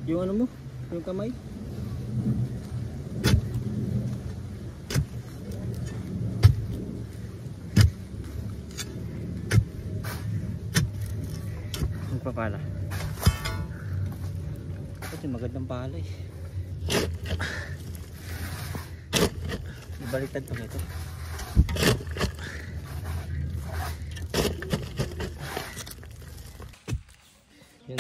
Yung ano mo? Yung kamay? Magpapala. Ito magandang pala eh. Ibaliktad pa ito. Yun.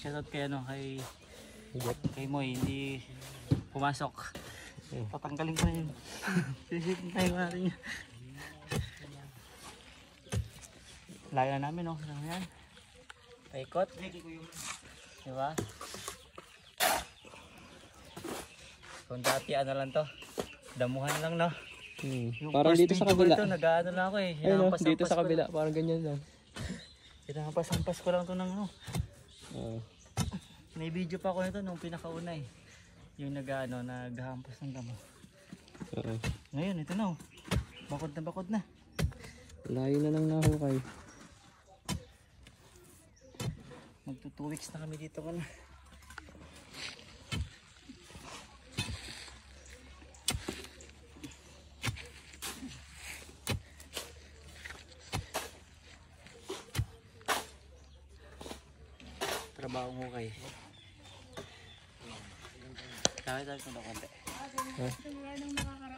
Shoutout kay ano, kay Moy, hindi pumasok. Tatanggalin ko na yun. Sisitin tayo natin yun. Layo na namin, no? Yan. Paikot. Diba? Kung dati ano lang to, damuhan lang, no? Parang dito sa kabila. Nag-ano na ako eh. Ayun, no? Dito sa kabila, parang ganyan lang. Hinampas-hampas ko lang to ng ano. May video pa ako nito nung pinakauna eh. Yung naghahampas ng damo. Ngayon, ito na oh. Bakod na. Layo na lang nahukay. Magto 2 weeks na kami dito ka na. Trabaho mo kay. Kaya tayo kung konti.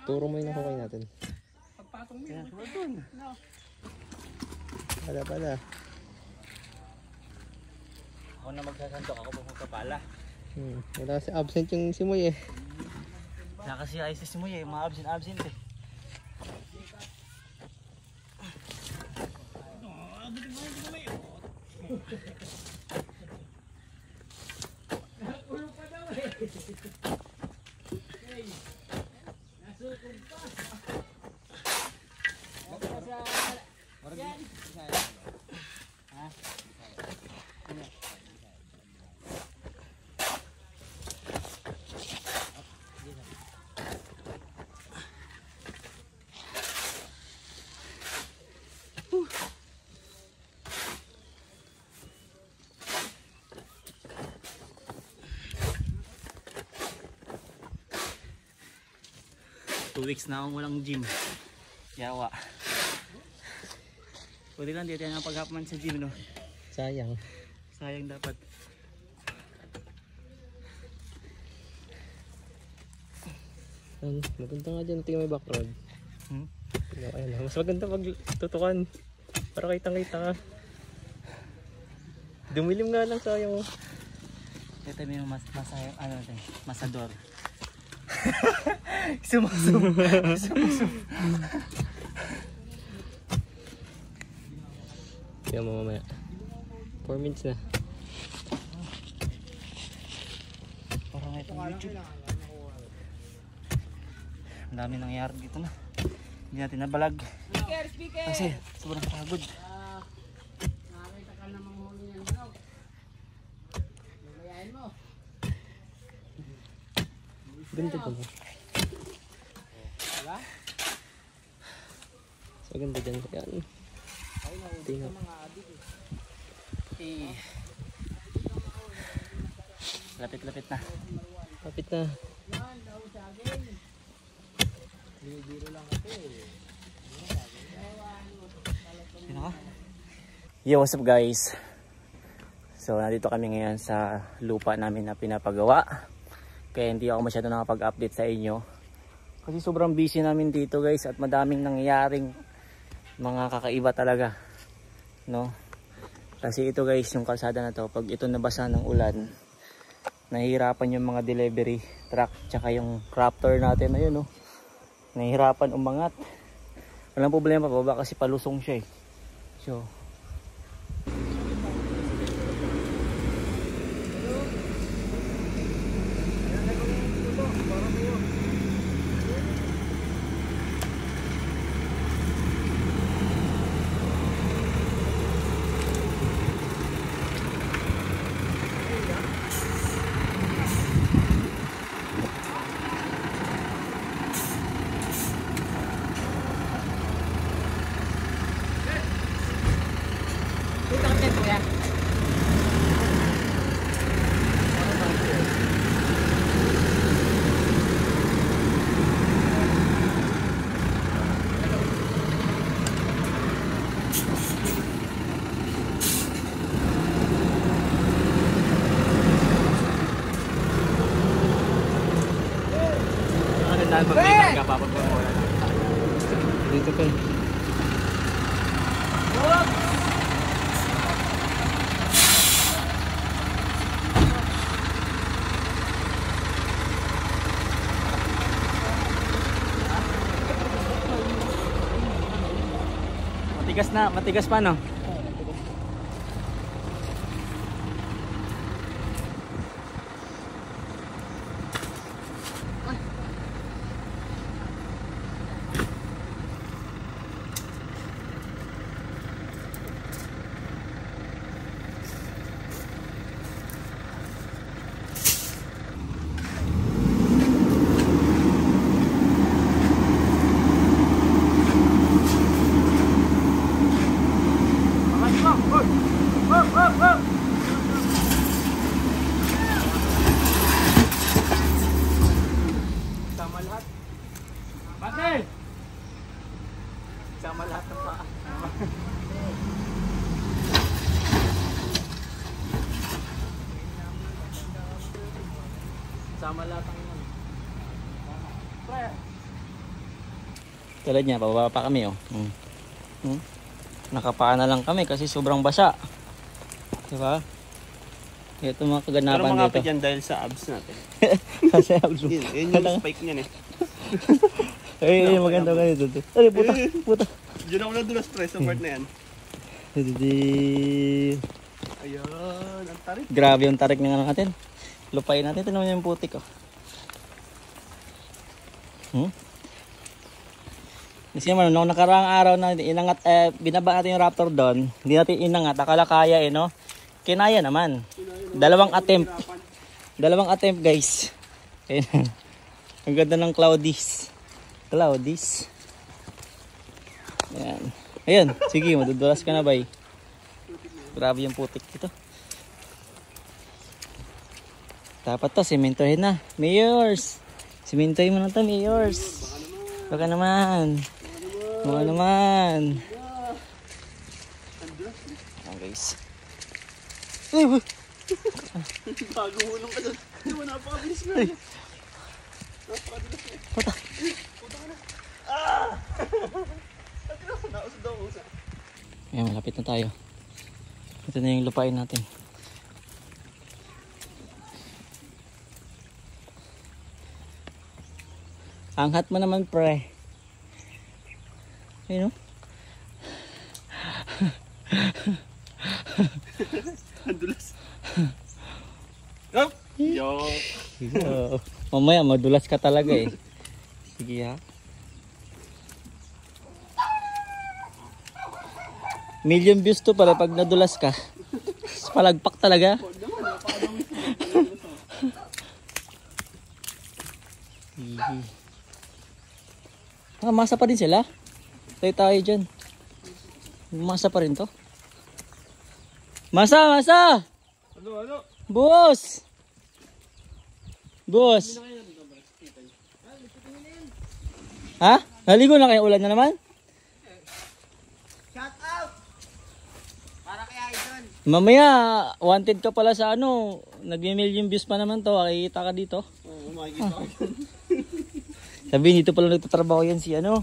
Turo mo yung nahukay natin. Pagpatong mo yun. Pala. Ako na magsasantok, ako magpapala. Wala kasi absent yung si Moy eh. Wala kasi ayos si Moy eh, mga absent eh. Two weeks na akong walang gym. Yawa. Pwede lang dito yung paghapman sa gym, no? Sayang Dapat. Maganda nga dyan. Tingnan may background. Ayun, mas maganda pag tutukan. Para kitang-kita ka. Dumilim nga lang, sayang mo. Ito yung masayang, masador. Sumusum. Tingnan mo mamaya. 4 minutes na. Parang itong YouTube. Ang dami nangyari dito na. Hindi natin nabalag. Kasi sobrang pagod. Ganda ba mo? So ganda dyan. Yan. Tingnan. Lapit-lapit na. Lapit na. Yo, what's up guys? So nandito kami ngayon sa lupa namin na pinapagawa. Kaya hindi ako masyado nakapag-update sa inyo. Kasi sobrang busy namin dito guys. At madaming nangyayaring mga kakaiba talaga, no? Kasi ito guys, yung kalsada na to, pag ito nabasa ng ulan, nahihirapan yung mga delivery truck. Tsaka yung Raptor natin, ayun, no? Nahihirapan umangat. Walang problema pa baba kasi palusong siya eh. So saan mag-iwan ka pa pag wala lang. Dito pa. Matigas pa no? Sama lahat. Bakit? Sama lahat ng paa. Sama lahat ng yan. Tulad niya, bababa pa kami oh. Nakapaa na lang kami kasi sobrang basa. Diba? Ito mga kaganapan dito. Pero mangapit yan dahil sa abs natin. Kasi abs. Yun yung spike niyan eh. Ay, maganda ganito. Ay, puta. Diyan ako nadulas pre sa part na yan. Ayan, ang tarik. Grabe yung tarik ng ano natin. Lupain natin. Tignan mo yung putik oh. Kasi naman, nung nakaraang araw na inangat, binaba natin yung Raptor doon, hindi natin inangat, akala kaya eh, no? Kinaya naman. Dalawang attempt guys. Ayan. Ang ganda ng cloudies. Ayan. Ayan, sige, madudulas ka na bay. Grabe yung putik dito. Dapat to, simentohin na. Mayors! Simentohin mo na to, Mayors. Baka naman. Ayan guys. Bago hulong ka doon. Hindi mo napakabilis mo. Napakadulas mo. Puta ka na. Nausad ako usa. Ayan, malapit na tayo. Ito na yung lupain natin. Angat mo naman pre. Ayun o. Ang dulas. Up! Yo! Mamaya madulas ka talaga eh. Sige ha. Million views to pala pag nadulas ka. Palagpak talaga. Masa pa rin sila. Tayo dyan. Masa pa rin to. Masa! Ano? Boss! Ha? Naligo na kayo, ulan na naman? Shout out! Para kay Aizon. Mamaya, wanted ka pala sa ano. Nag-million views pa naman to. Makikita ka dito. Oo, makikita ko. Sabi, dito pala nagtatrabaho yan si ano.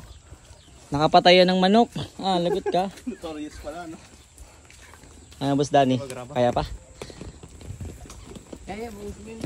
Nakapatayan ng manok. Lagot ka. Notorious pala, no? Boss Danny, kaya pa? Kaya, buong simen.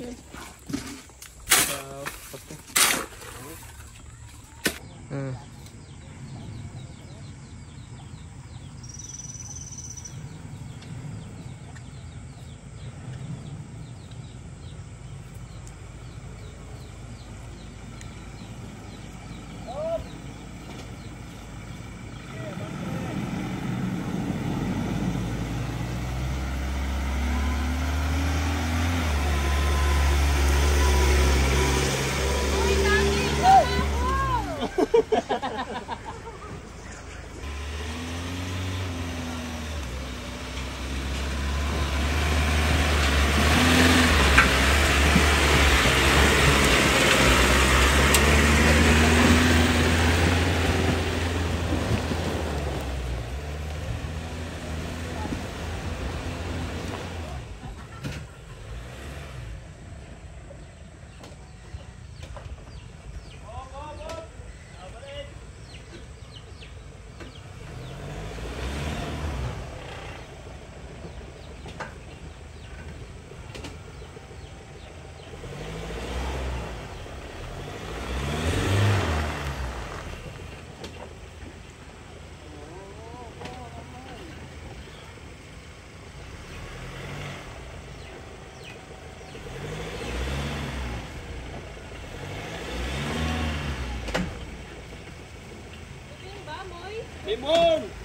Ball!